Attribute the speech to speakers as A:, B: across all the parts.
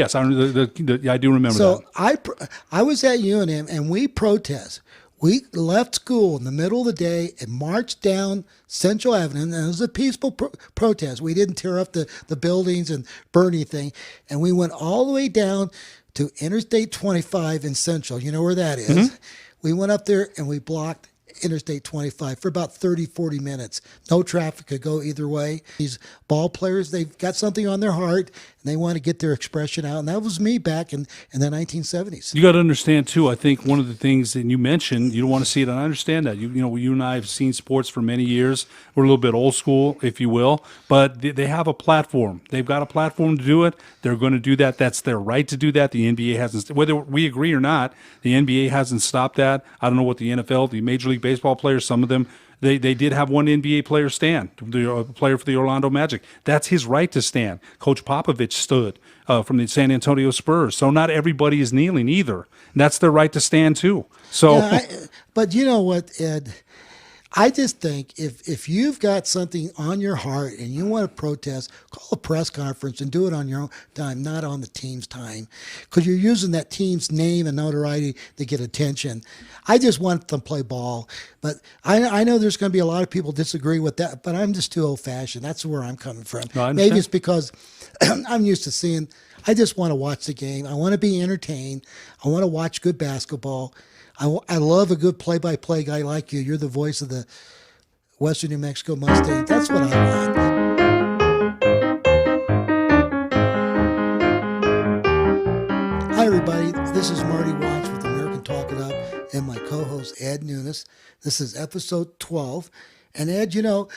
A: Yes, I do remember
B: So
A: that.
B: I was at UNM and we protest. We left school in the middle of the day and marched down Central Avenue, and it was a peaceful protest. We didn't tear up the buildings and burn anything. And we went all the way down to Interstate 25 in Central. You know where that is? We went up there and we blocked Interstate 25 for about 30, 40 minutes. No traffic could go either way. These ball players, they've got something on their heart and they want to get their expression out. And that was me back in the 1970s.
A: You got to understand too. I think one of the things that you mentioned, you don't want to see it, and I understand that. You know, you and I have seen sports for many years. We're a little bit old school, if you will, but they have a platform. They've got a platform to do it. They're going to do that. That's their right to do that. The NBA hasn't, whether we agree or not, the NBA hasn't stopped that. I don't know what the NFL, the Major League Baseball players, some of them. They did have one NBA player stand, the player for the Orlando Magic. That's his right to stand. Coach Popovich stood from the San Antonio Spurs. So not everybody is kneeling either. And that's their right to stand too. So,
B: Yeah, but you know what, Ed? I just think if you've got something on your heart and you want to protest, call a press conference and do it on your own time, not on the team's time, because you're using that team's name and notoriety to get attention. I just want them to play ball, but I know there's going to be a lot of people disagree with that, but I'm just too old-fashioned. That's where I'm coming from.
A: No, I understand.
B: Maybe it's because I'm used to seeing. I just want to watch the game. I want to be entertained. I want to watch good basketball. I love a good play-by-play guy like you. You're the voice of the Western New Mexico Mustangs. That's what I want. Hi, everybody. This is Marty Watts with American Talk It Up and my co-host, Ed Nunes. This is episode 12. And, Ed, you know,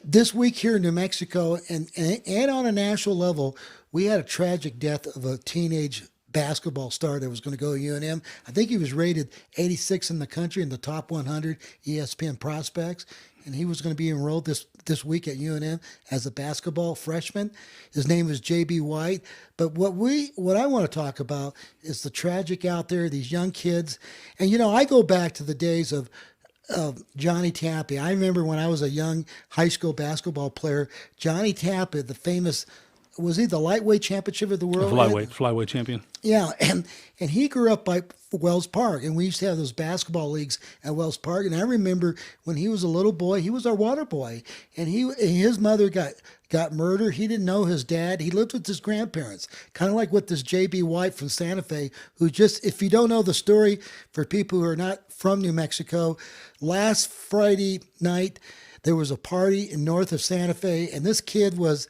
B: this week here in New Mexico and on a national level, we had a tragic death of a teenage basketball star that was going to go to UNM. I think he was rated 86 in the country in the top 100 ESPN prospects, and he was going to be enrolled this week at UNM as a basketball freshman. His name is J.B. White. But what I want to talk about is the tragic out there, these young kids. And, you know, I go back to the days of Johnny Tappy. I remember when I was a young high school basketball player, Johnny Tappy, the famous, was he the lightweight championship of the world?
A: flyweight champion.
B: Yeah, and he grew up by Wells Park, and we used to have those basketball leagues at Wells Park. And I remember when he was a little boy, he was our water boy, and his mother got murdered. He didn't know his dad. He lived with his grandparents, kind of like with this J.B. White from Santa Fe, who just, if you don't know the story, for people who are not from New Mexico, last Friday night there was a party in north of Santa Fe, and this kid was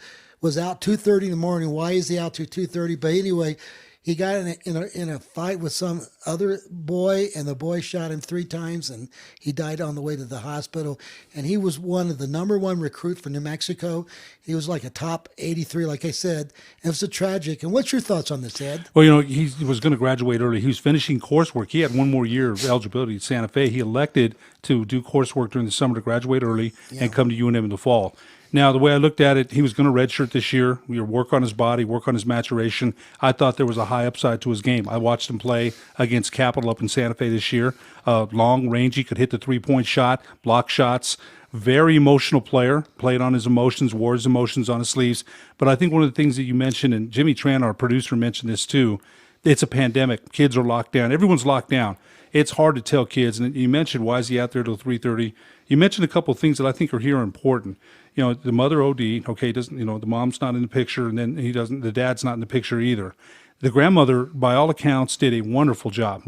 B: out 2:30 in the morning. Why is he out till 2:30? But anyway, he got in a fight with some other boy, and the boy shot him 3 times, and he died on the way to the hospital. And he was one of the number 1 recruit for New Mexico. He was like a top 83, like I said. And it was a tragic. And what's your thoughts on this, Ed?
A: Well, you know, he was going to graduate early. He was finishing coursework. He had one more year of eligibility at Santa Fe. He elected to do coursework during the summer to graduate early and come to UNM in the fall. Now, the way I looked at it, he was going to redshirt this year. We would work on his body, work on his maturation. I thought there was a high upside to his game. I watched him play against Capital up in Santa Fe this year. Long, rangy, could hit the three-point shot, block shots. Very emotional player, played on his emotions, wore his emotions on his sleeves. But I think one of the things that you mentioned, and Jimmy Tran, our producer, mentioned this too, it's a pandemic. Kids are locked down. Everyone's locked down. It's hard to tell kids. And you mentioned, why is he out there till 3:30? You mentioned a couple of things that I think are important. You know, the mother OD'd, okay, doesn't, you know, the mom's not in the picture, and then the dad's not in the picture either. The grandmother, by all accounts, did a wonderful job,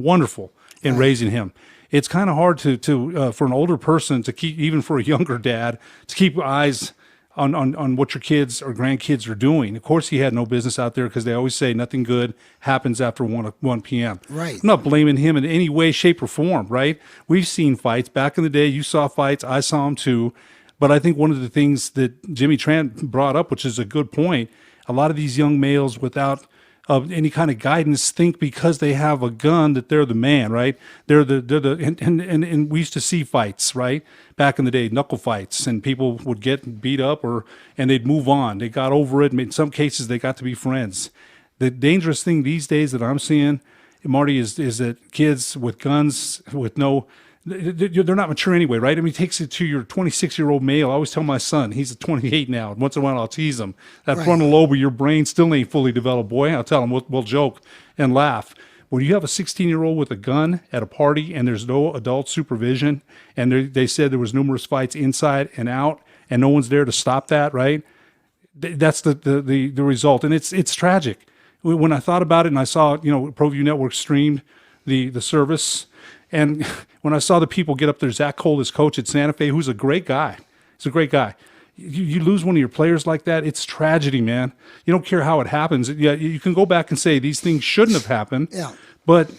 A: in raising him. It's kind of hard to for an older person to keep, even for a younger dad, to keep eyes on what your kids or grandkids are doing. Of course, he had no business out there, because they always say nothing good happens after 1 p.m.
B: Right.
A: I'm not blaming him in any way, shape, or form, right? We've seen fights. Back in the day, you saw fights. I saw them too. But I think one of the things that Jimmy Tran brought up, which is a good point, a lot of these young males without any kind of guidance think because they have a gun that they're the man, right? And we used to see fights, right? Back in the day, knuckle fights, and people would get beat up and they'd move on. They got over it. In some cases, they got to be friends. The dangerous thing these days that I'm seeing, Marty, is that kids with guns, with no they're not mature anyway, right? I mean, it takes it to your 26-year-old male. I always tell my son, he's 28 now. Once in a while, I'll tease him. That
B: Right.
A: frontal lobe of your brain still ain't fully developed, boy. I'll tell him, we'll joke and laugh. When you have a 16-year-old with a gun at a party and there's no adult supervision, and they said there was numerous fights inside and out, and no one's there to stop that, right? That's the result, and it's tragic. When I thought about it, and I saw ProView Network streamed the service, and when I saw the people get up there, Zach Cole, his coach at Santa Fe, who's a great guy, he's a great guy. You lose one of your players like that, it's tragedy, man. You don't care how it happens. Yeah, you can go back and say these things shouldn't have happened.
B: Yeah.
A: But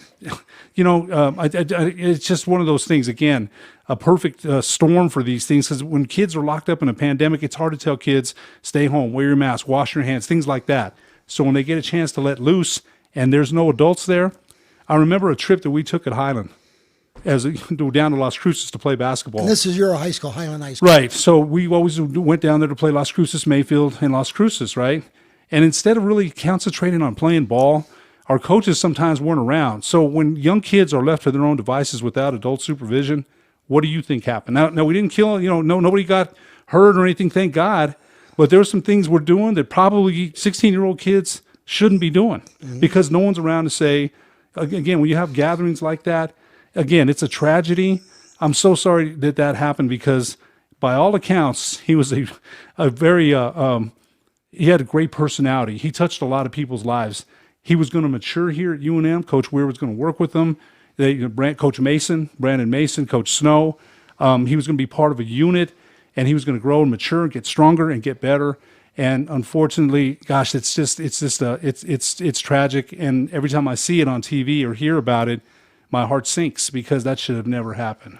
A: it's just one of those things. Again, a perfect storm for these things, because when kids are locked up in a pandemic, it's hard to tell kids stay home, wear your mask, wash your hands, things like that. So when they get a chance to let loose and there's no adults there, I remember a trip that we took at Highland down to Las Cruces to play basketball.
B: And this is your high school, Highland High School.
A: Right. So we always went down there to play Las Cruces, Mayfield, and Las Cruces, right? And instead of really concentrating on playing ball, our coaches sometimes weren't around. So when young kids are left to their own devices without adult supervision, what do you think happened? Now we didn't kill, nobody got hurt or anything, thank God. But there were some things we're doing that probably 16-year-old kids shouldn't be doing, because no one's around to say, again, when you have gatherings like that, again, it's a tragedy. I'm so sorry that happened, because by all accounts, he was a very, he had a great personality. He touched a lot of people's lives. He was going to mature here at UNM. Coach Weir was going to work with him. Coach Mason, Brandon Mason, Coach Snow. He was going to be part of a unit, and he was going to grow and mature and get stronger and get better. And unfortunately, gosh, it's tragic. And every time I see it on TV or hear about it, my heart sinks, because that should have never happened.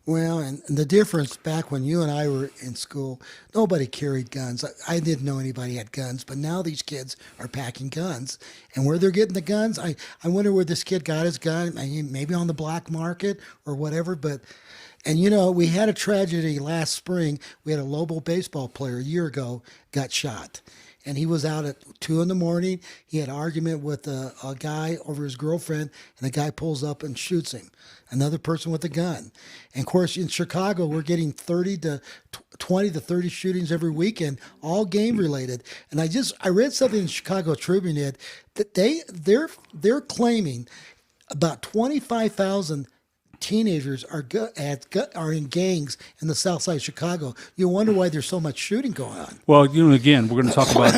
B: Well, and the difference back when you and I were in school, nobody carried guns. I didn't know anybody had guns, but now these kids are packing guns. And where they're getting the guns, I wonder where this kid got his gun, maybe on the black market or whatever. And we had a tragedy last spring. We had a Lobo baseball player a year ago got shot. And he was out at 2 a.m. He had an argument with a guy over his girlfriend, and the guy pulls up and shoots him. Another person with a gun. And of course, in Chicago, we're getting 20 to 30 shootings every weekend, all game related. And I read something in Chicago Tribune, Ed, that they're claiming about 25,000 teenagers are in gangs in the South Side of Chicago. You wonder why there's so much shooting going on.
A: Well, again, we're going to talk about,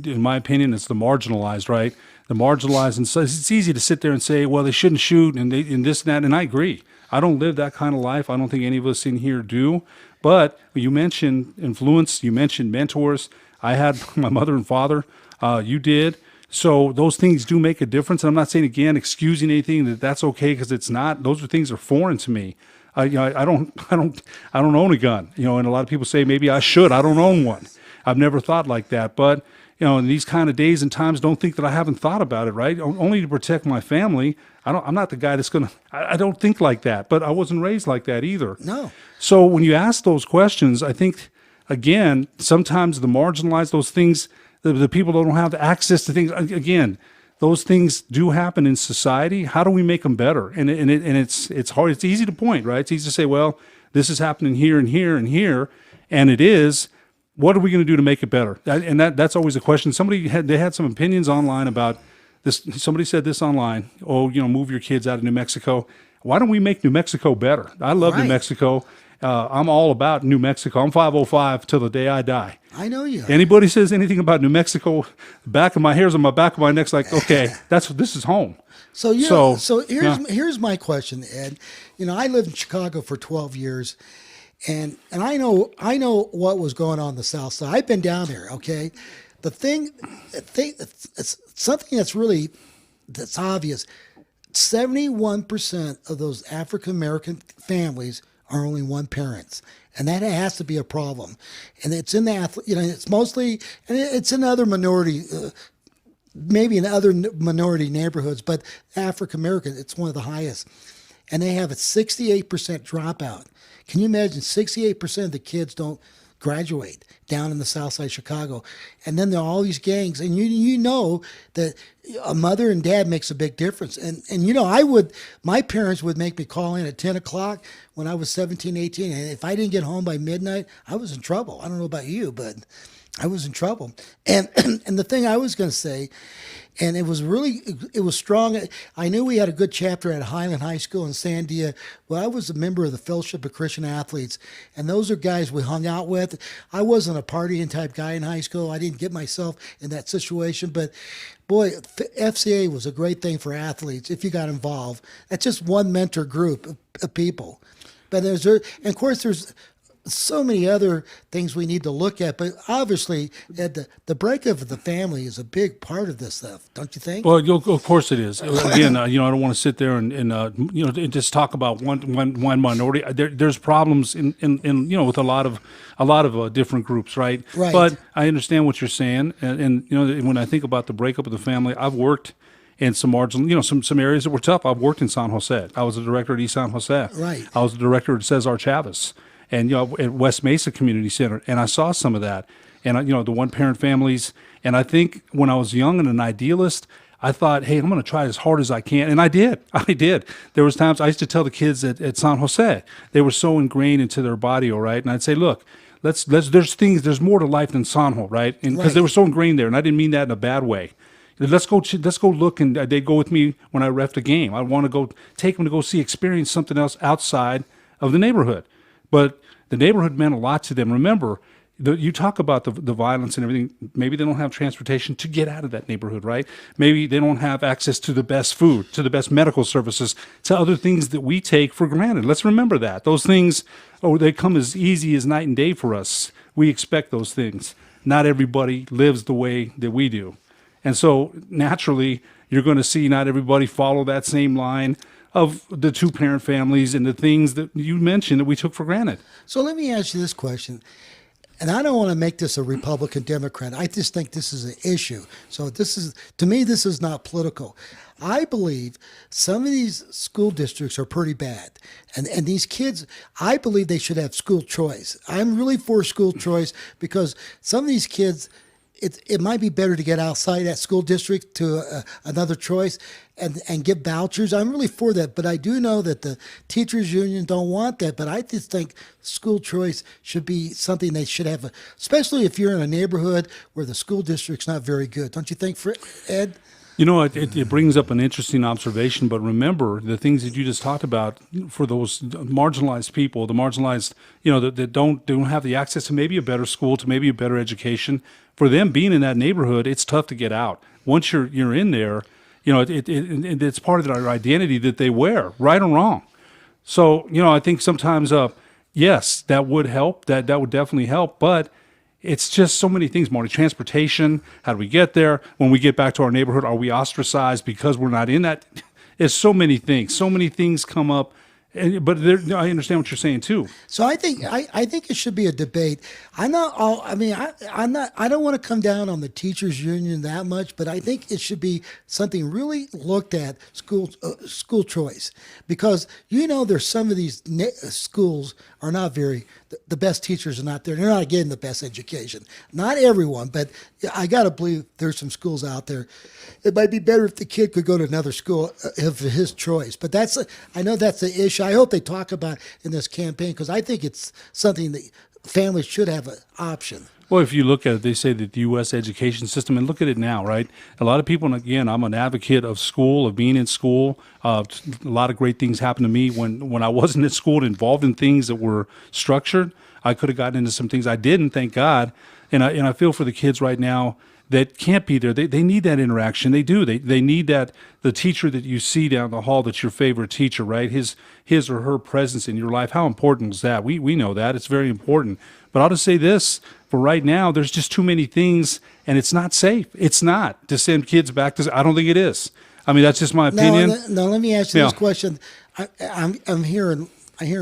A: in my opinion, it's the marginalized, right? The marginalized, and so it's easy to sit there and say, well, they shouldn't shoot, and this and that, and I agree. I don't live that kind of life. I don't think any of us in here do. But you mentioned influence. You mentioned mentors. I had my mother and father. You did. So those things do make a difference. And I'm not saying, again, excusing anything that's okay, because it's not. Those things are foreign to me. I don't own a gun. And a lot of people say maybe I should. I don't own one. I've never thought like that. But in these kind of days and times, don't think that I haven't thought about it. Right? Only to protect my family. I'm not the guy that's gonna. I don't think like that. But I wasn't raised like that either.
B: No.
A: So when you ask those questions, I think, again, sometimes the marginalized, those things. The people that don't have the access to things, again, those things do happen in society. How do we make them better? And it's hard. It's easy to point, right? It's easy to say, well, this is happening here and here and here, and it is. What are we going to do to make it better? That's always a question. They had some opinions online about this. Somebody said this online. Oh, move your kids out of New Mexico. Why don't we make New Mexico better? I love New Mexico. I'm all about New Mexico. I'm 505 till the day I die.
B: I know you.
A: Anybody says anything about New Mexico, the back of my hairs on my back of my neck's like, okay, this is home.
B: So here's my question, Ed. I lived in Chicago for 12 years, and I know what was going on the South Side. I've been down there. Okay, it's something that's obvious. 71% of those African American families are only one parents, and that has to be a problem. And it's in it's mostly, and it's in other minority, maybe in other minority neighborhoods, but African American, it's one of the highest, and they have a 68% dropout. Can you imagine 68% of the kids don't graduate down in the South Side of Chicago, and then there are all these gangs, and you know that a mother and dad makes a big difference. And my parents would make me call in at 10 o'clock when I was 17, 18, and if I didn't get home by midnight, I was in trouble. I don't know about you, but I was in trouble. And and the thing I was going to say, and it was strong. I knew we had a good chapter at Highland High School in Sandia. Well, I was a member of the Fellowship of Christian Athletes, and those are guys we hung out with. I wasn't a partying type guy in high school. I didn't get myself in that situation, but boy, FCA was a great thing for athletes if you got involved. That's just one mentor group of people. But and of course, there's so many other things we need to look at, but obviously the breakup of the family is a big part of this stuff, don't you think?
A: Well, of course it is. Again, I don't want to sit there and just talk about one minority. There's problems in with a lot of different groups, right?
B: Right.
A: But I understand what you're saying, and when I think about the breakup of the family, I've worked in some marginal, some areas that were tough. I've worked in San Jose. I was the director at East San Jose.
B: Right.
A: I was the director at Cesar Chavez. And at West Mesa Community Center, and I saw some of that, and the one-parent families. And I think when I was young and an idealist, I thought, hey, I'm going to try as hard as I can, and I did. There was times I used to tell the kids at San Jose, they were so ingrained into their body, all right, and I'd say, look, there's more to life than San Jose, right? And because they were so ingrained there, and I didn't mean that in a bad way. Let's go look, and they'd go with me when I reffed a game. I want to go take them to go experience something else outside of the neighborhood. But the neighborhood meant a lot to them. Remember, you talk about the violence and everything. Maybe they don't have transportation to get out of that neighborhood, right? Maybe they don't have access to the best food, to the best medical services, to other things that we take for granted. Let's remember that. Those things, they come as easy as night and day for us. We expect those things. Not everybody lives the way that we do. And so naturally, you're going to see not everybody follow that same line of the two-parent families and the things that you mentioned that we took for granted.
B: So let me ask you this question, and I don't want to make this a Republican Democrat. I just think this is an issue. So to me, this is not political. I believe some of these school districts are pretty bad. And these kids, I believe they should have school choice. I'm really for school choice because some of these kids, it might be better to get outside that school district to another choice and give vouchers. I'm really for that, but I do know that the teachers union don't want that. But I just think school choice should be something they should have, especially if you're in a neighborhood where the school district's not very good. Don't you think, Ed?
A: It brings up an interesting observation, but remember the things that you just talked about for those marginalized people, the marginalized, that don't have the access to maybe a better school, to maybe a better education. For them being in that neighborhood, it's tough to get out. Once you're in there, it's part of their identity that they wear, right or wrong. So, I think sometimes, yes, that would help. That would definitely help, but it's just so many things, Marty. Transportation, how do we get there? When we get back to our neighborhood, are we ostracized because we're not in that? It's so many things. So many things come up. But I understand what you're saying too.
B: So I think it should be a debate. I don't want to come down on the teachers union that much, but I think it should be something really looked at, school choice, because there's some of these schools are not the best teachers are not there. They're not getting the best education. Not everyone, but I got to believe there's some schools out there. It might be better if the kid could go to another school of his choice. But I know that's the issue. I hope they talk about in this campaign because I think it's something that families should have an option.
A: Well, if you look at it, they say that the U.S. education system, and look at it now, right? A lot of people, and again, I'm an advocate of school, of being in school. A lot of great things happened to me when I wasn't at school, involved in things that were structured. I could have gotten into some things I didn't, thank God. And I feel for the kids right now that can't be there. They need that interaction. They do. They need that, the teacher that you see down the hall that's your favorite teacher, right? His or her presence in your life. How important is that? We know that. It's very important. But I'll just say this, for right now, there's just too many things, and it's not safe. It's not to send kids back to, I don't think it is. I mean, that's just my opinion.
B: Now let me ask you this question. I'm hearing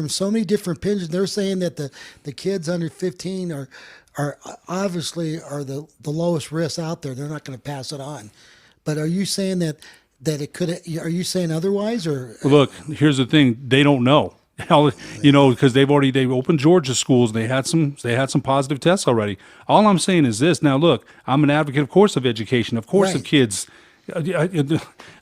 B: so many different opinions. They're saying that the kids under 15 are obviously the lowest risk out there. They're not going to pass it on. But are you saying that it could? Are you saying otherwise, or?
A: Look, here's the thing: they don't know. Because they've opened Georgia schools. They had some positive tests already. All I'm saying is this. Now, look, I'm an advocate, of course, of education, of course, of
B: Right.
A: kids,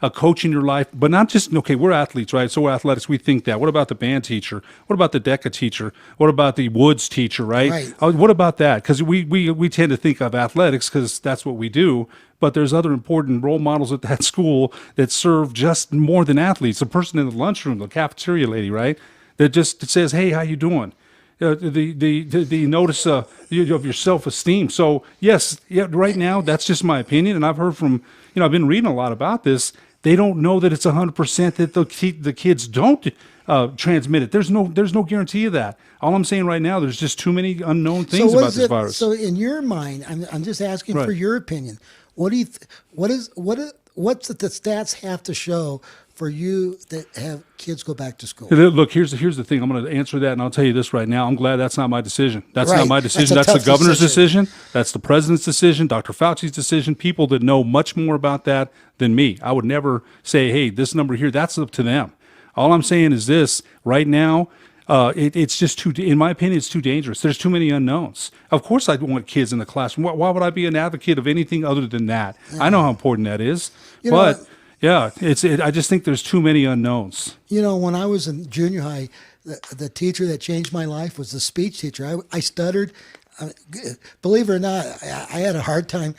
A: a coach in your life, but not just okay. We're athletes, right? So we're athletics. We think that. What about the band teacher? What about the DECA teacher? What about the Woods teacher? Right?
B: Right.
A: What about that? Because we tend to think of athletics because that's what we do. But there's other important role models at that school that serve just more than athletes. The person in the lunchroom, the cafeteria lady, right? That just says, "Hey, how you doing?" The notice of your self esteem. So yes, yeah, right now that's just my opinion, and I've heard from I've been reading a lot about this. They don't know that it's 100% that the kids don't transmit it. There's no guarantee of that. All I'm saying right now, there's just too many unknown things about this virus.
B: So in your mind, I'm just asking for
A: Right.
B: your opinion. What do you what's the stats have to show for you that have kids go back to school?
A: Look, here's the thing. I'm going to answer that, and I'll tell you this right now. I'm glad that's not my decision. That's
B: Right.
A: not my
B: That's
A: decision.
B: a
A: That's the
B: tough
A: governor's
B: decision.
A: decision. That's the president's decision. Dr. Fauci's decision. People that know much more about that than me. I would never say, "Hey, this number here." That's up to them. All I'm saying is this: right now, it's just too. In my opinion, it's too dangerous. There's too many unknowns. Of course, I want kids in the classroom. Why would I be an advocate of anything other than that? I know how important that is,
B: You know
A: but.
B: what?
A: Yeah, I just think there's too many unknowns.
B: When I was in junior high, the teacher that changed my life was the speech teacher. I stuttered. Believe it or not, I had a hard time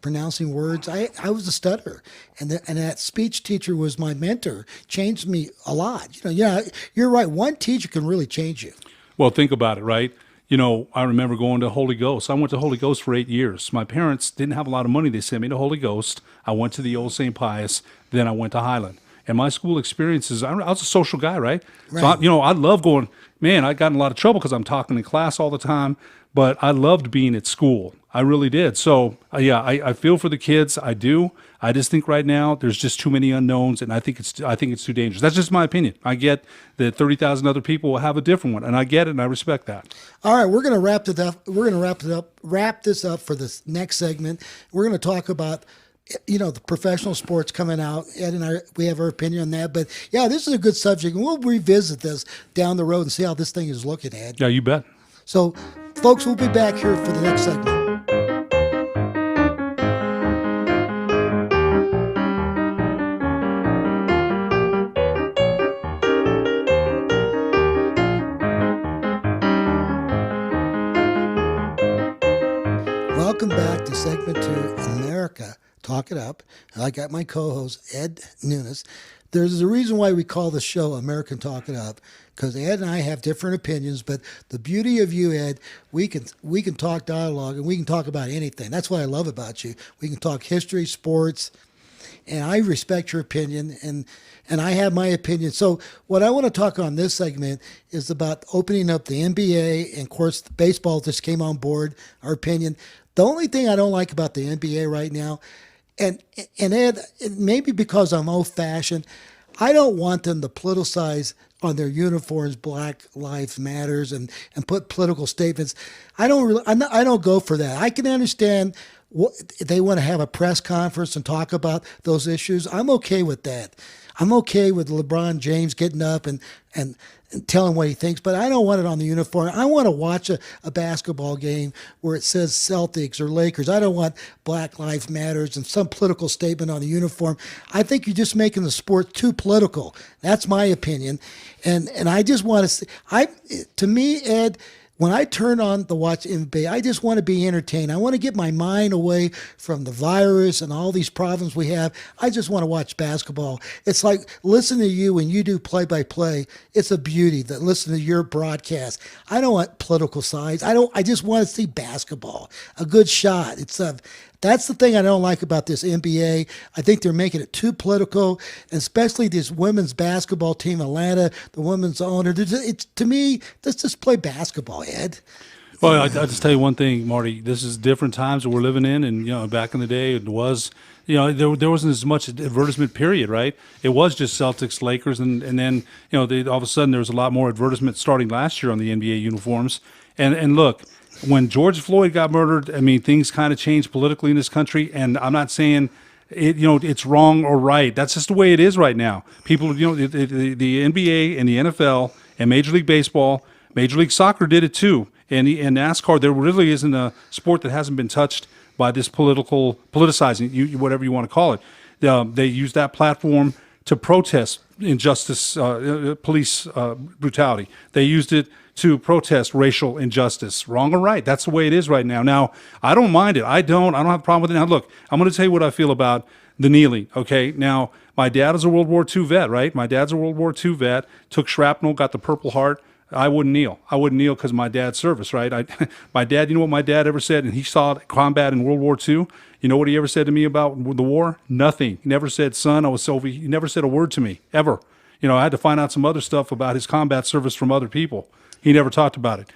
B: pronouncing words. I was a stutterer, and that speech teacher was my mentor. Changed me a lot. Yeah, you're right. One teacher can really change you.
A: Well, think about it, right? I remember going to Holy Ghost. I went to Holy Ghost for 8 years. My parents didn't have a lot of money. They sent me to Holy Ghost. I went to the old St. Pius. Then I went to Highland. And my school experiences, I was a social guy, right? So,
B: Right.
A: I love going, man, I got in a lot of trouble because I'm talking in class all the time, but I loved being at school. I really did. So, yeah, I feel for the kids. I do. I just think right now there's just too many unknowns, and I think it's too dangerous. That's just my opinion. I get that 30,000 other people will have a different one, and I get it, and I respect that.
B: All right, we're going to wrap it up. We're going to wrap this up for this next segment. We're going to talk about the professional sports coming out. Ed and we have our opinion on that. But yeah, this is a good subject, and we'll revisit this down the road and see how this thing is looking, Ed.
A: Yeah, you bet.
B: So, folks, we'll be back here for the next segment. Welcome back to segment 2, America Talk It Up. And I got my co-host, Ed Nunes. There's a reason why we call the show American Talk It Up, because Ed and I have different opinions, but the beauty of you, Ed, we can talk dialogue, and we can talk about anything. That's what I love about you. We can talk history, sports, and I respect your opinion, and I have my opinion. So what I want to talk on this segment is about opening up the NBA, and of course, baseball just came on board, our opinion. The only thing I don't like about the NBA right now, and Ed, maybe because I'm old-fashioned, I don't want them to politicize on their uniforms Black Lives Matters and put political statements. I don't go for that. I can understand they want to have a press conference and talk about those issues. I'm okay with that. I'm okay with LeBron James getting up and telling what he thinks, but I don't want it on the uniform. I want to watch a basketball game where it says Celtics or Lakers. I don't want Black Lives Matters and some political statement on the uniform. I think you're just making the sport too political. That's my opinion. And I just want to see, to me, Ed, when I turn on the watch NBA, I just want to be entertained. I want to get my mind away from the virus and all these problems we have. I just want to watch basketball. It's like listening to you when you do play-by-play. It's a beauty that listen to your broadcast. I don't want political sides. I just want to see basketball, a good shot. That's the thing I don't like about this NBA. I think they're making it too political, and especially this women's basketball team, Atlanta, the women's owner. To me, let's just play basketball, Ed.
A: Well, I just tell you one thing, Marty. This is different times that we're living in, and back in the day, it was, there wasn't as much advertisement. Period, right? It was just Celtics, Lakers, and then all of a sudden there was a lot more advertisement starting last year on the NBA uniforms. And look, when George Floyd got murdered, I mean, things kind of changed politically in this country, and I'm not saying it's wrong or right. That's just the way it is right now. People, the NBA and the NFL And Major League Baseball, Major League Soccer did it too. And NASCAR, there really isn't a sport that hasn't been touched by this politicizing, whatever you want to call it. They use that platform to protest injustice, police brutality. They used it to protest racial injustice, wrong or right. That's the way it is right now. Now, I don't mind it. I don't have a problem with it. Now, look, I'm going to tell you what I feel about the kneeling, okay? Now, my dad is a World War II vet, right? My dad's a World War II vet, took shrapnel, got the Purple Heart. I wouldn't kneel. I wouldn't kneel because of my dad's service, right? My dad, you know what my dad ever said? And he saw combat in World War II. You know what he ever said to me about the war? Nothing. He never said, son, I was Soviet. He never said a word to me, ever. You know, I had to find out some other stuff about his combat service from other people. He never talked about it.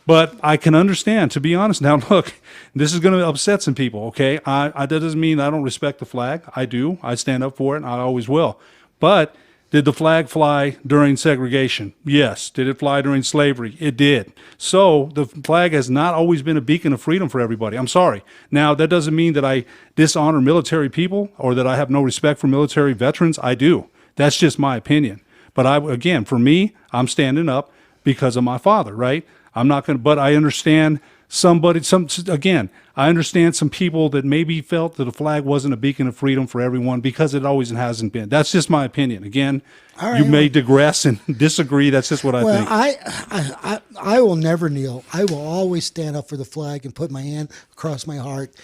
A: But I can understand, to be honest. Now, look, this is going to upset some people, okay? That doesn't mean I don't respect the flag. I do. I stand up for it, and I always will. But did the flag fly during segregation? Yes. Did it fly during slavery? It did. So the flag has not always been a beacon of freedom for everybody. I'm sorry. Now, that doesn't mean that I dishonor military people or that I have no respect for military veterans. I do. That's just my opinion. But again, for me, I'm standing up because of my father, right? I'm not going to, but I understand I understand some people that maybe felt that the flag wasn't a beacon of freedom for everyone because it always hasn't been. That's just my opinion. Again, you may digress and disagree. That's just what I think.
B: I will never kneel. I will always stand up for the flag and put my hand across my heart.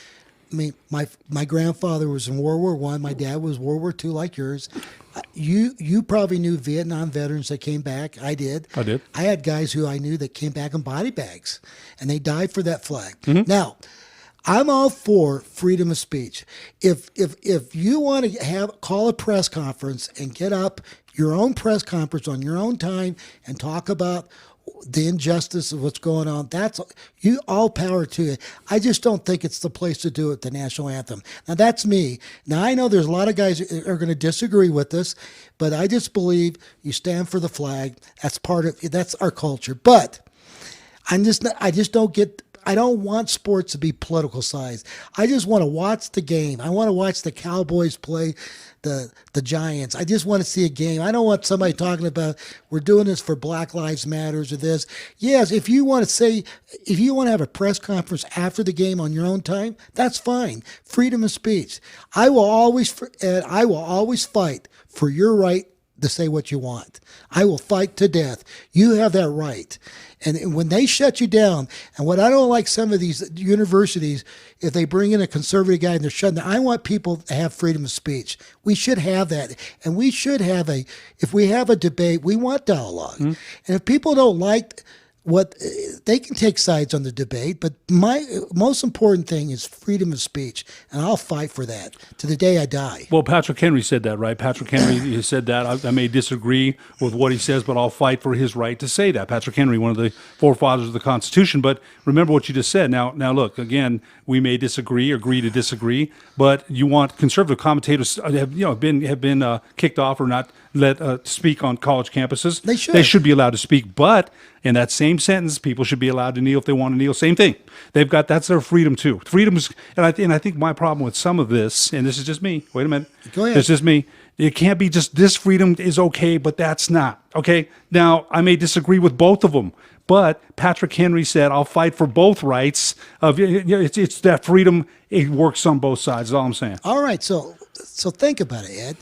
B: I mean, my grandfather was in World War I. My dad was World War II, like yours. You probably knew Vietnam veterans that came back. I did. I had guys who I knew that came back in body bags, and they died for that flag. Mm-hmm. Now, I'm all for freedom of speech. If you want to call a press conference and get up your own press conference on your own time and talk about the injustice of what's going on, that's you, all power to you. I just don't think it's the place to do it, the national anthem. Now, that's me. Now, I know there's a lot of guys who are going to disagree with this, but I just believe you stand for the flag. That's our culture. But I don't want sports to be politicized. I just want to watch the game. I want to watch the Cowboys play the Giants. I just want to see a game. I don't want somebody talking about we're doing this for Black Lives Matters or this. Yes, if you want to have a press conference after the game on your own time, that's fine. Freedom of speech. I will always fight for your right to say what you want. I will fight to death. You have that right. And when they shut you down, and what I don't like some of these universities, if they bring in a conservative guy and they're shutting down, I want people to have freedom of speech. We should have that. And we should have if we have a debate, we want dialogue. Mm-hmm. And if people don't like they can take sides on the debate, but my most important thing is freedom of speech, and I'll fight for that to the day I die.
A: Well, Patrick Henry said that, right? Patrick Henry said that. I may disagree with what he says, but I'll fight for his right to say that. Patrick Henry, one of the forefathers of the Constitution. But remember what you just said. Now, look, again, we may agree to disagree, but you want conservative commentators have been kicked off or not let speak on college campuses. They should be allowed to speak, but in that same sentence, people should be allowed to kneel if they want to kneel. Same thing. That's their freedom too. Freedom is, and I think my problem with some of this, and this is just me. Wait a minute.
B: Go ahead.
A: It's just me. It can't be just this freedom is okay, but that's not okay. Now I may disagree with both of them, but Patrick Henry said, "I'll fight for both rights." It's that freedom. It works on both sides. Is all I'm saying.
B: All right. So think about it, Ed.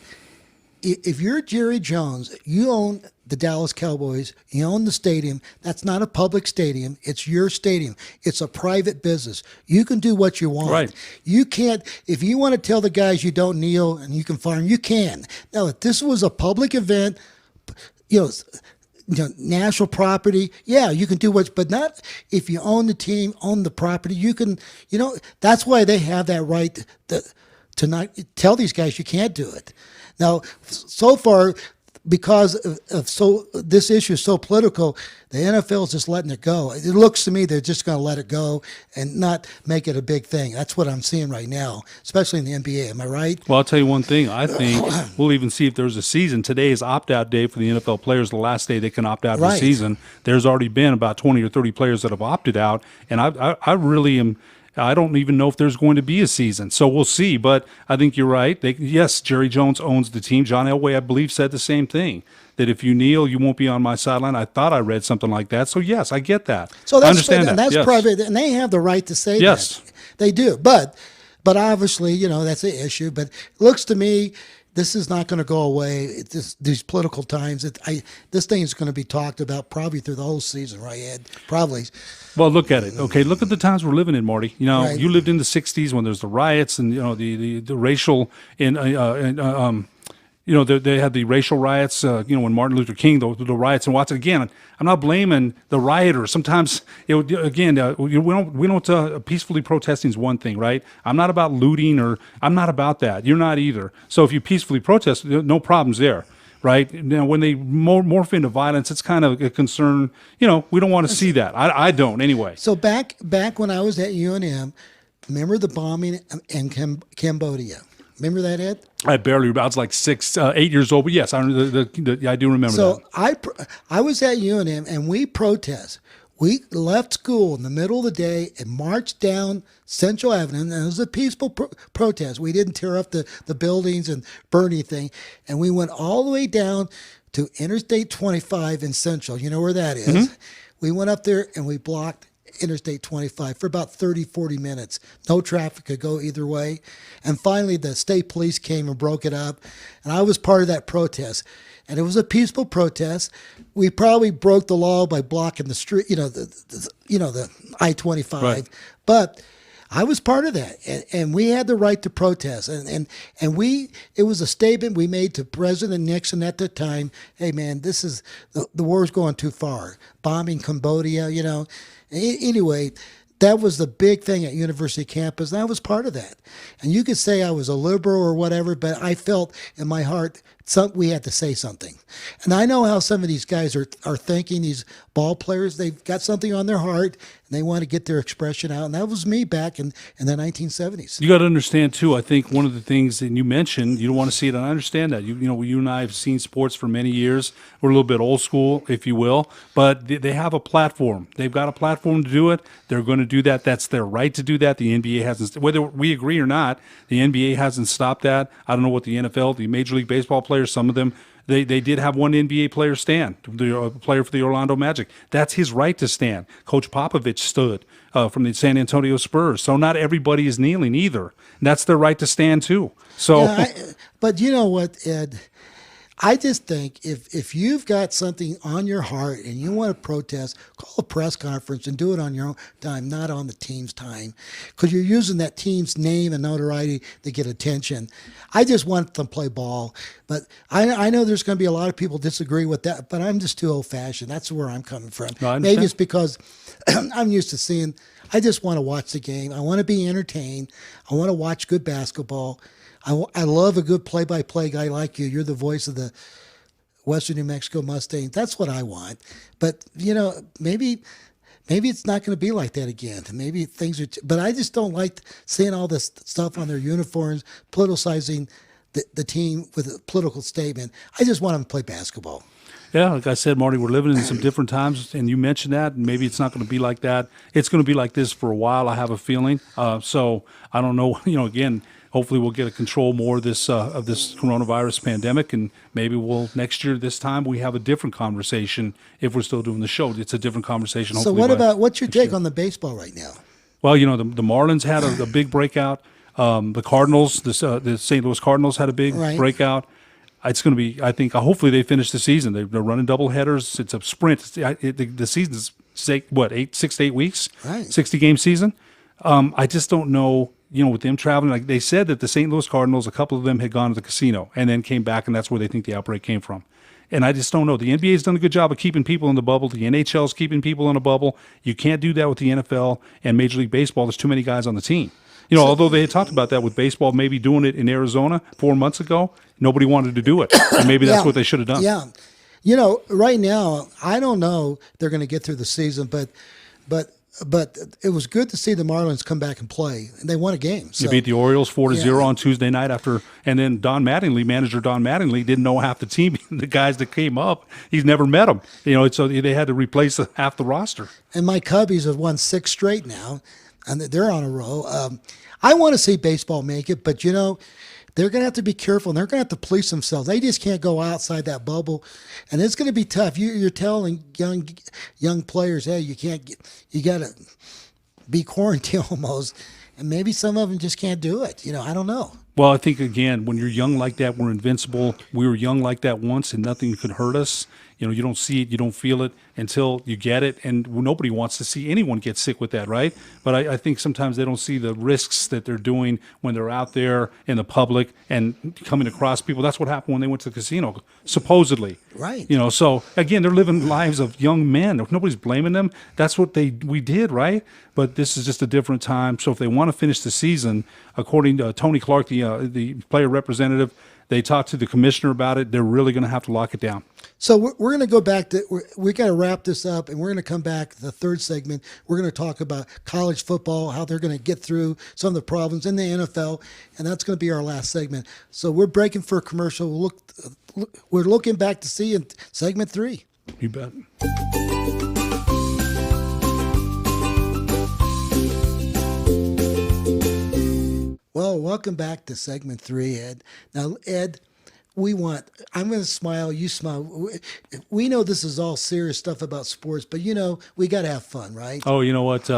B: If you're Jerry Jones, you own the Dallas Cowboys, you own the stadium. That's not a public stadium. It's your stadium. It's a private business. You can do what you want.
A: Right.
B: You can't, if you want to tell the guys you don't kneel and you can fire them, you can. Now, if this was a public event, national property, yeah, you can do but not if you own the team, own the property. You can, that's why they have that right to not tell these guys you can't do it. Now, so far, because this issue is so political, the NFL is just letting it go. It looks to me they're just going to let it go and not make it a big thing. That's what I'm seeing right now, especially in the NBA. Am I right?
A: Well, I'll tell you one thing. I think we'll even see if there's a season. Today is opt-out day for the NFL players, the last day they can opt out of the season. There's already been about 20 or 30 players that have opted out, and I really am I don't even know if there's going to be a season. So we'll see. But I think you're right. Yes, Jerry Jones owns the team. John Elway, I believe, said the same thing, that if you kneel, you won't be on my sideline. I thought I read something like that. So, yes, I get that.
B: So
A: I understand that.
B: That's
A: yes.
B: private, and they have the right to say
A: Yes.
B: that. They do. But obviously, that's an issue. But it looks to me this is not going to go away. These political times, this thing is going to be talked about probably through the whole season, right, Ed? Probably.
A: Well, look at it. Okay, look at the times we're living in, Marty.
B: Right.
A: You lived in the '60s when there's the riots and the racial they had the racial riots. When Martin Luther King, the riots in Watson. Again, I'm not blaming the rioters. Sometimes, we don't peacefully protesting is one thing, right? I'm not about looting, or I'm not about that. You're not either. So if you peacefully protest, no problems there. Right now, when they morph into violence, it's kind of a concern. We don't want to see that. I don't anyway.
B: So back when I was at UNM, remember the bombing in Cambodia? Remember that, Ed?
A: I was like 8 years old, but yes, I do remember
B: that.
A: So
B: I was at UNM and we protest. We left school in the middle of the day and marched down Central Avenue, and it was a peaceful protest. We didn't tear up the buildings and burn anything. And we went all the way down to Interstate 25 in Central. You know where that is? Mm-hmm. We went up there and we blocked Interstate 25 for about 30, 40 minutes. No traffic could go either way. And finally, the state police came and broke it up. And I was part of that protest. And it was a peaceful protest. We probably broke the law by blocking the street, the I-25.
A: Right.
B: But I was part of that, and we had the right to protest. And it was a statement we made to President Nixon at the time. Hey, man, this is the war's going too far. Bombing Cambodia, Anyway, that was the big thing at University campus, and I was part of that. And you could say I was a liberal or whatever, but I felt in my heart we had to say something. And I know how some of these guys are thinking, these ball players. They've got something on their heart, and they want to get their expression out. And that was me back in the 1970s.
A: You got to understand, too, I think one of the things that you mentioned, you don't want to see it, and I understand that. You and I have seen sports for many years. We're a little bit old school, if you will, but they have a platform. They've got a platform to do it. They're going to do that. That's their right to do that. The NBA hasn't, whether we agree or not, the NBA hasn't stopped that. I don't know what the NFL, the Major League Baseball players, some of them, they did have one NBA player stand, the player for the Orlando Magic. That's his right to stand. Coach Popovich stood from the San Antonio Spurs. So not everybody is kneeling either. And that's their right to stand too. So,
B: but you know what, Ed? I just think if you've got something on your heart and you want to protest, call a press conference and do it on your own time, not on the team's time, because you're using that team's name and notoriety to get attention. I just want them to play ball. But I know there's going to be a lot of people disagree with that, but I'm just too old-fashioned. That's where I'm coming from.
A: No,
B: maybe it's because I'm used to seeing – I just want to watch the game. I want to be entertained. I want to watch good basketball. I love a good play-by-play guy like you. You're the voice of the Western New Mexico Mustangs. That's what I want. But, maybe it's not going to be like that again. Maybe things are but I just don't like seeing all this stuff on their uniforms, politicizing the team with a political statement. I just want them to play basketball.
A: Yeah, like I said, Marty, we're living in some different times, and you mentioned that, and maybe it's not going to be like that. It's going to be like this for a while, I have a feeling. So I don't know, again, hopefully we'll get a control more of this coronavirus pandemic, and maybe next year this time we have a different conversation if we're still doing the show. It's a different conversation.
B: So what's your take on the baseball right now?
A: Well, the Marlins had a big breakout. The Cardinals, the St. Louis Cardinals had a big breakout. It's going to be, I think, hopefully they finish the season. They're running double headers. It's a sprint. The season's, 6 to 8 weeks?
B: Right.
A: 60-game season. I just don't know, with them traveling. Like they said that the St. Louis Cardinals, a couple of them had gone to the casino and then came back, and that's where they think the outbreak came from. And I just don't know. The NBA's done a good job of keeping people in the bubble. The NHL's keeping people in a bubble. You can't do that with the NFL and Major League Baseball. There's too many guys on the team. Although they had talked about that with baseball, maybe doing it in Arizona 4 months ago, nobody wanted to do it. And maybe that's what they should have done.
B: Yeah. Right now, I don't know they're going to get through the season, but it was good to see the Marlins come back and play, and they won a game. So.
A: They beat the Orioles 4-0 on Tuesday night and then manager Don Mattingly didn't know half the team, the guys that came up. He's never met them. So they had to replace half the roster.
B: And my Cubbies have won 6 straight now. and they're on a roll. I want to see baseball make it, but they're going to have to be careful, and they're going to have to police themselves. They just can't go outside that bubble, and it's going to be tough. You're telling young players, hey, you got to be quarantined almost, and maybe some of them just can't do it. I don't know.
A: Well, I think, again, when you're young like that, we're invincible. We were young like that once, and nothing could hurt us. You don't see it, you don't feel it until you get it, and nobody wants to see anyone get sick with that, right? But I think sometimes they don't see the risks that they're doing when they're out there in the public and coming across people. That's what happened when they went to the casino, supposedly.
B: Right.
A: So, again, they're living lives of young men. Nobody's blaming them. That's what we did, right? But this is just a different time. So if they want to finish the season, according to Tony Clark, the player representative, they talked to the commissioner about it. They're really going to have to lock it down.
B: So we're going to go back to, we got to wrap this up, and we're going to come back to the third segment. We're going to talk about college football, how they're going to get through some of the problems in the NFL, and that's going to be our last segment. So we're breaking for a commercial. We're looking back to see in segment 3.
A: You bet.
B: Well, welcome back to segment 3, Ed. Now, Ed, I'm going to smile, you smile. We know this is all serious stuff about sports, but we got to have fun, right?
A: Oh, you know what?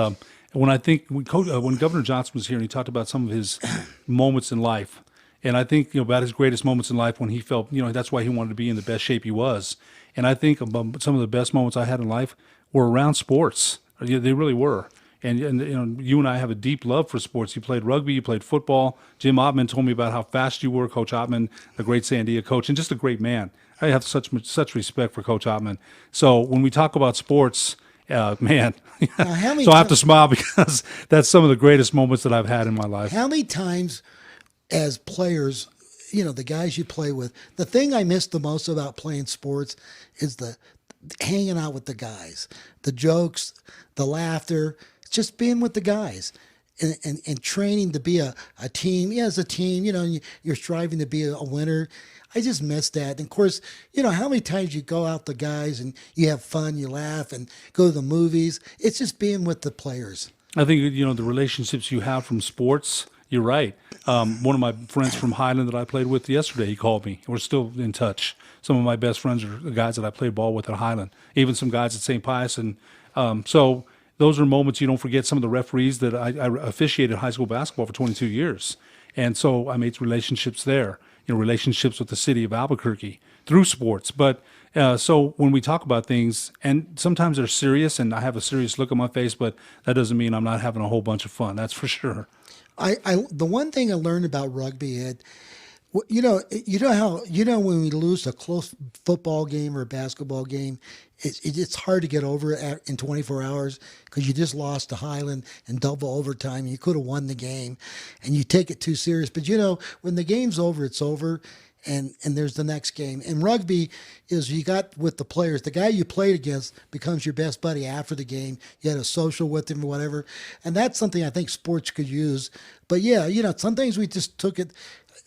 A: When Governor Johnson was here and he talked about some of his moments in life, and I think about his greatest moments in life when he felt that's why he wanted to be in the best shape he was. And I think some of the best moments I had in life were around sports. They really were. And you and I have a deep love for sports. You played rugby, you played football. Jim Ottman told me about how fast you were, Coach Ottman, the great Sandia coach, and just a great man. I have such respect for Coach Ottman. So when we talk about sports, man, so I have to smile because that's some of the greatest moments that I've had in my life.
B: How many times as players, the guys you play with, the thing I miss the most about playing sports is the hanging out with the guys, the jokes, the laughter, just being with the guys and training to be a team. Yeah, as a team, you're striving to be a winner. I just miss that. And of course, how many times you go out with the guys and you have fun, you laugh and go to the movies. It's just being with the players.
A: I think, the relationships you have from sports, you're right. One of my friends from Highland that I played with yesterday, he called me. We're still in touch. Some of my best friends are the guys that I played ball with at Highland, even some guys at St. Pius. And so those are moments you don't forget. Some of the referees that I officiated high school basketball for 22 years. And so I made relationships there, relationships with the city of Albuquerque through sports. But so when we talk about things, and sometimes they're serious and I have a serious look on my face, but that doesn't mean I'm not having a whole bunch of fun. That's for sure.
B: The one thing I learned about rugby, Ed, when we lose a close football game or a basketball game, it's hard to get over it in 24 hours because you just lost to Highland in double overtime. You could have won the game, and you take it too serious. But when the game's over, it's over, and there's the next game. And rugby is you got with the players. The guy you played against becomes your best buddy after the game. You had a social with him or whatever, and that's something I think sports could use. But yeah, sometimes we just took it.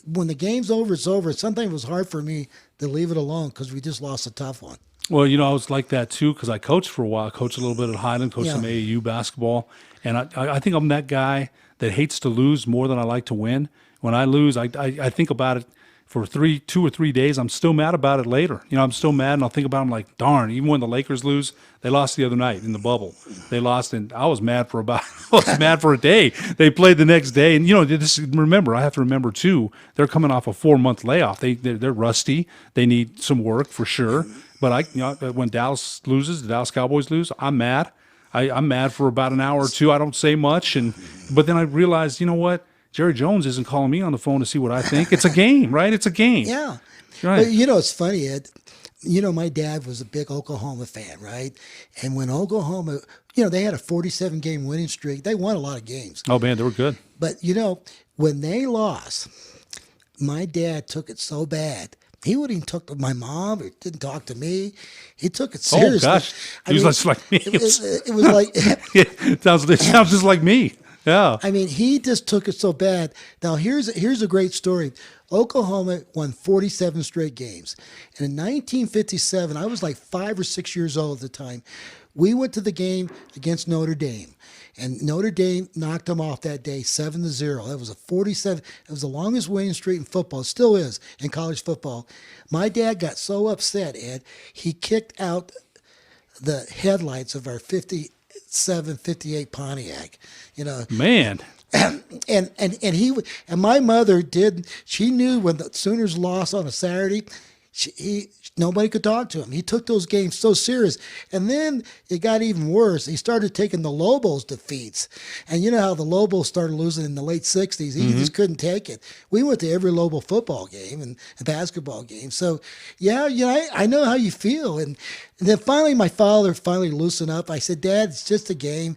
B: When the game's over, it's over. Sometimes it was hard for me to leave it alone because we just lost a tough one.
A: Well, I was like that too because I coached for a while. I coached a little bit at Highland, coached some AAU basketball. And I think I'm that guy that hates to lose more than I like to win. When I lose, I think about it for 2 or 3 days. I'm still mad about it later. I'm still mad, and I'll think about it. I'm like, darn, even when the Lakers lose, they lost the other night in the bubble. They lost, and I was mad for a day. They played the next day. And, I have to remember, too, they're coming off a 4-month layoff. They're rusty. They need some work for sure. But when Dallas loses, the Dallas Cowboys lose, I'm mad. I'm mad for about an hour or two. I don't say much. But then I realized, you know what? Jerry Jones isn't calling me on the phone to see what I think. It's a game, right? It's a game.
B: Yeah.
A: Right.
B: But, it's funny, Ed. My dad was a big Oklahoma fan, right? And when Oklahoma, they had a 47-game winning streak. They won a lot of games.
A: Oh, man, they were good.
B: But, when they lost, my dad took it so bad. He wouldn't even talk to my mom. He didn't talk to me. He took it seriously.
A: Oh, gosh. He was just like me.
B: It was like...
A: it sounds just like me. Yeah.
B: I mean, he just took it so bad. Now, here's a great story. Oklahoma won 47 straight games. And in 1957, I was like 5 or 6 years old at the time. We went to the game against Notre Dame. And Notre Dame knocked them off that day 7-0. That was a 47. It was the longest winning streak in football. It still is in college football. My dad got so upset, Ed, he kicked out the headlights of our 57, 58 Pontiac. You know,
A: Man.
B: and my mother did. She knew when the Sooners lost on a Saturday, nobody could talk to him. He took those games so serious, and then it got even worse. He started taking the Lobos defeats, and you know how the Lobos started losing in the late '60s. He just couldn't take it. We went to every Lobo football game and a basketball game. So yeah, I know how you feel. And then finally, my father finally loosened up. I said, Dad, it's just a game.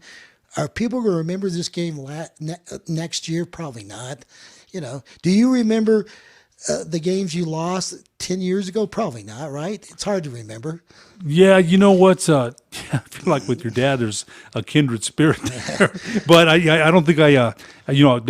B: Are people going to remember this game next year? Probably not. You know, do you remember the games you lost 10 years ago? Probably not, right? It's hard to remember.
A: Yeah, you know what? I feel like with your dad, there's a kindred spirit there. But I don't think there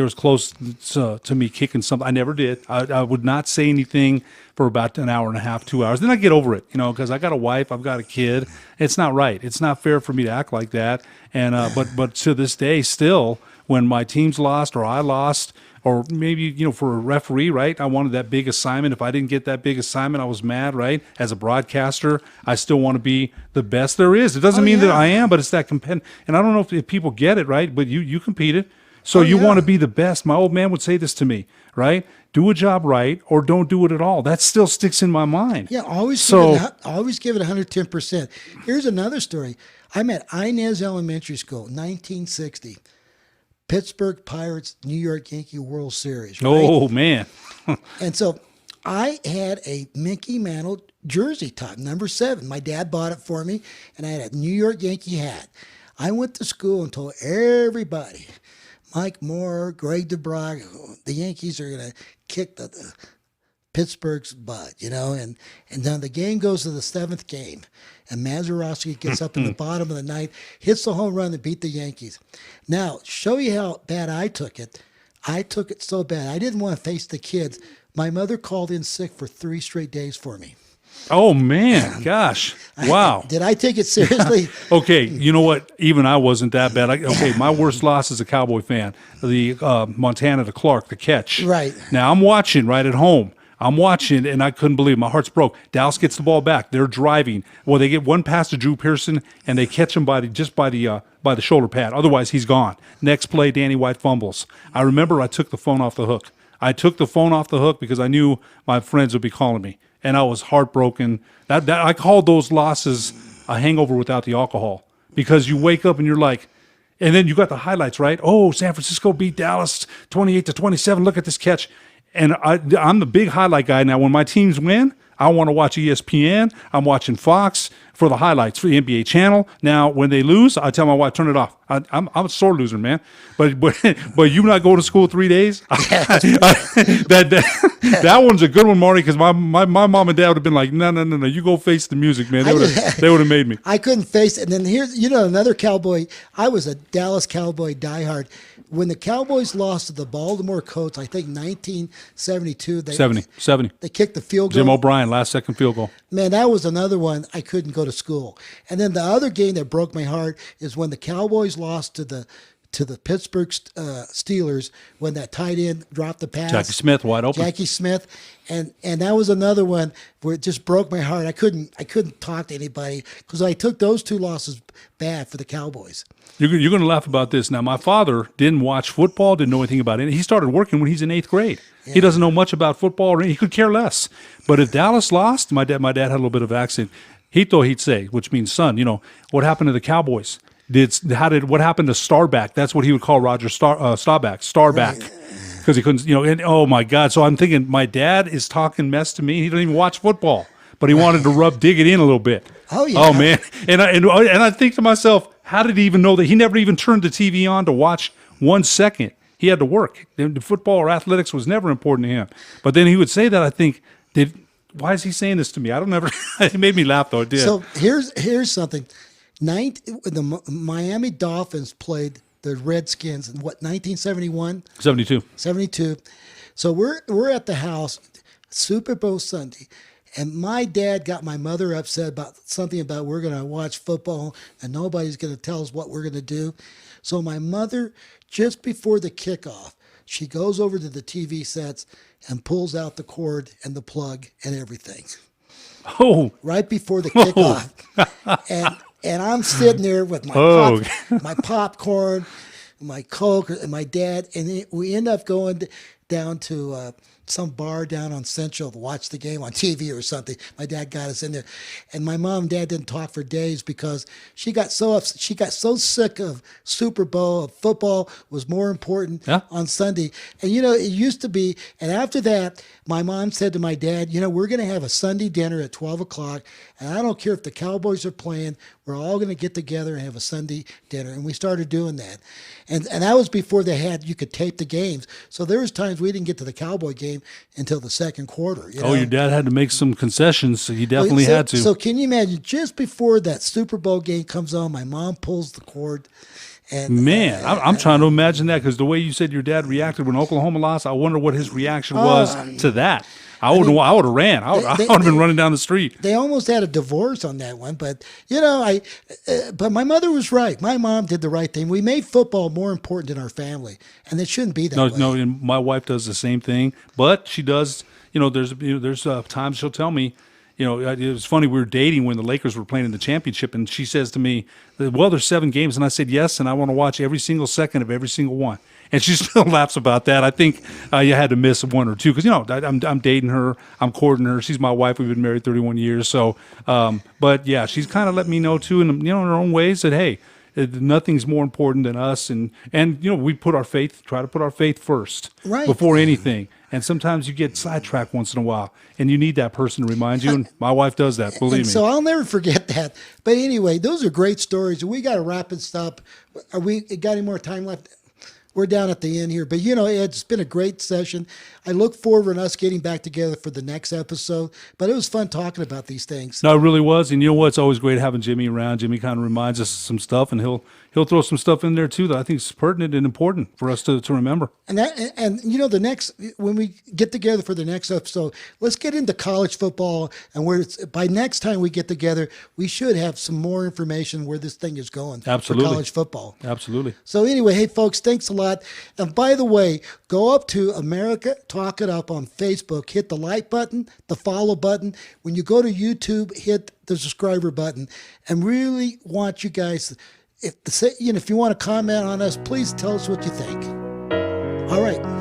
A: was close to me kicking something. I never did. I would not say anything for about an hour and a half, 2 hours. Then I get over it, because I got a wife, I've got a kid. It's not right. It's not fair for me to act like that. And but to this day, still, when my team's lost or I lost, or maybe, for a referee, right? I wanted that big assignment. If I didn't get that big assignment, I was mad, right? As a broadcaster, I still want to be the best there is. It doesn't mean that I am, but it's that and I don't know if people get it, right? But you competed. So you want to be the best. My old man would say this to me, right? Do a job right or don't do it at all. That still sticks in my mind.
B: Yeah, always give it 110%. Here's another story. I'm at Inez Elementary School, 1960. Pittsburgh Pirates, New York Yankee World Series. Right?
A: Oh, man.
B: And so I had a Mickey Mantle jersey top, number 7. My dad bought it for me, and I had a New York Yankee hat. I went to school and told everybody, Mike Moore, Greg DeBraga, the Yankees are going to kick the Pittsburgh's butt, and then the game goes to the 7th game, and Mazeroski gets up in the bottom of the ninth, hits the home run to beat the Yankees. Now, show you how bad I took it. I took it so bad. I didn't want to face the kids. My mother called in sick for 3 straight days for me.
A: Oh, man. Gosh. Wow.
B: Did I take it seriously?
A: Okay. You know what? Even I wasn't that bad. My worst loss as a Cowboy fan, the Montana to Clark, the catch.
B: Right.
A: Now, I'm watching right at home. I'm watching, and I couldn't believe it. My heart's broke. Dallas gets the ball back. They're driving. Well, they get one pass to Drew Pearson, and they catch him by the shoulder pad. Otherwise, he's gone. Next play, Danny White fumbles. I remember I took the phone off the hook. I took the phone off the hook because I knew my friends would be calling me, and I was heartbroken. That I called those losses a hangover without the alcohol, because you wake up and you're like, and then you got the highlights, right? Oh, San Francisco beat Dallas 28-27. Look at this catch. And I'm the big highlight guy now. When my teams win, I want to watch ESPN. I'm watching Fox for the highlights for the NBA channel. Now, when they lose, I tell my wife, turn it off. I'm a sore loser, man. But you not go to school 3 days? That one's a good one, Marty, because my mom and dad would have been like, no, you go face the music, man. They would have made me.
B: I couldn't face it. And then here's, another Cowboy. I was a Dallas Cowboy diehard. When the Cowboys lost to the Baltimore Colts, I think 1972.
A: 70.
B: They kicked the field goal.
A: Jim O'Brien, last second field goal.
B: Man, that was another one I couldn't go to school. And then the other game that broke my heart is when the Cowboys lost to the Pittsburgh Steelers, when that tight end dropped the pass.
A: Jackie Smith wide open.
B: And that was another one where it just broke my heart. I couldn't talk to anybody because I took those 2 losses bad for the Cowboys.
A: You're going to laugh about this. Now, my father didn't watch football, didn't know anything about it. He started working when he's in 8th grade. Yeah. He doesn't know much about football, or he could care less. But if Dallas lost, my dad had a little bit of accent. He'd say, which means son, what happened to the Cowboys? What happened to Starback? That's what he would call Roger Starback. Because he couldn't, and oh my God. So I'm thinking my dad is talking mess to me. He doesn't even watch football, but he wanted to dig it in a little bit.
B: Oh yeah.
A: Oh man. And I think to myself, how did he even know that? He never even turned the TV on to watch 1 second. He had to work. The football or athletics was never important to him. But then he would say that. I think, why is he saying this to me? I don't ever. It made me laugh though. It did.
B: So here's something. The Miami Dolphins played the Redskins in what 1971,
A: 72.
B: 72. So we're at the house, Super Bowl Sunday, and my dad got my mother upset about something about we're going to watch football and nobody's going to tell us what we're going to do. So my mother, just before the kickoff, she goes over to the TV sets and pulls out the cord and the plug and everything.
A: Oh,
B: Right before the kickoff. and I'm sitting there with my my popcorn, my Coke, and my dad, and we end up going down to some bar down on Central to watch the game on TV or something. My dad got us in there, and my mom and dad didn't talk for days because she got so sick of Super Bowl. Of football was more important on Sunday, and it used to be. And after that, my mom said to my dad, we're going to have a Sunday dinner at 12:00, and I don't care if the Cowboys are playing. We're all going to get together and have a Sunday dinner, and we started doing that. And that was before you could tape the games. So there was times we didn't get to the Cowboy game until the second quarter.
A: Your dad had to make some concessions. So he definitely had to.
B: So can you imagine, just before that Super Bowl game comes on, my mom pulls the cord. And
A: man, I'm trying to imagine that, because the way you said your dad reacted when Oklahoma lost, I wonder what his reaction was to that. I would have ran. I would have been running down the street.
B: They almost had a divorce on that one, but but my mother was right. My mom did the right thing. We made football more important in our family, and it shouldn't be that way.
A: No, and my wife does the same thing, but she does. There's times she'll tell me. It was funny. We were dating when the Lakers were playing in the championship, and she says to me, "Well, there's 7 games," and I said, "Yes, and I want to watch every single second of every single one." And she still laughs about that. I think you had to miss 1 or 2 because I'm dating her, I'm courting her. She's my wife. We've been married 31 years. So, but yeah, she's kind of let me know too, in her own ways, that hey, nothing's more important than us, and we try to put our faith first,
B: right,
A: before anything. And sometimes you get sidetracked once in a while, and you need that person to remind you. And my wife does that, believe me.
B: So I'll never forget that. But anyway, those are great stories. We got to wrap this up. Got any more time left? We're down at the end here, but it's been a great session. I look forward to us getting back together for the next episode, but it was fun talking about these things.
A: No, it really was. And you know what? It's always great having Jimmy around. Jimmy kind of reminds us of some stuff, and he'll throw some stuff in there too that I think is pertinent and important for us to remember.
B: And the next, when we get together for the next episode, let's get into college football, and by next time we get together, we should have some more information where this thing is going.
A: Absolutely.
B: For college football.
A: Absolutely.
B: So anyway, hey folks, thanks a lot. And by the way, go up to America Talk It Up on Facebook, hit the like button, the follow button. When you go to YouTube, hit the subscriber button, and really want you guys, if you want to comment on us, please tell us what you think. All right.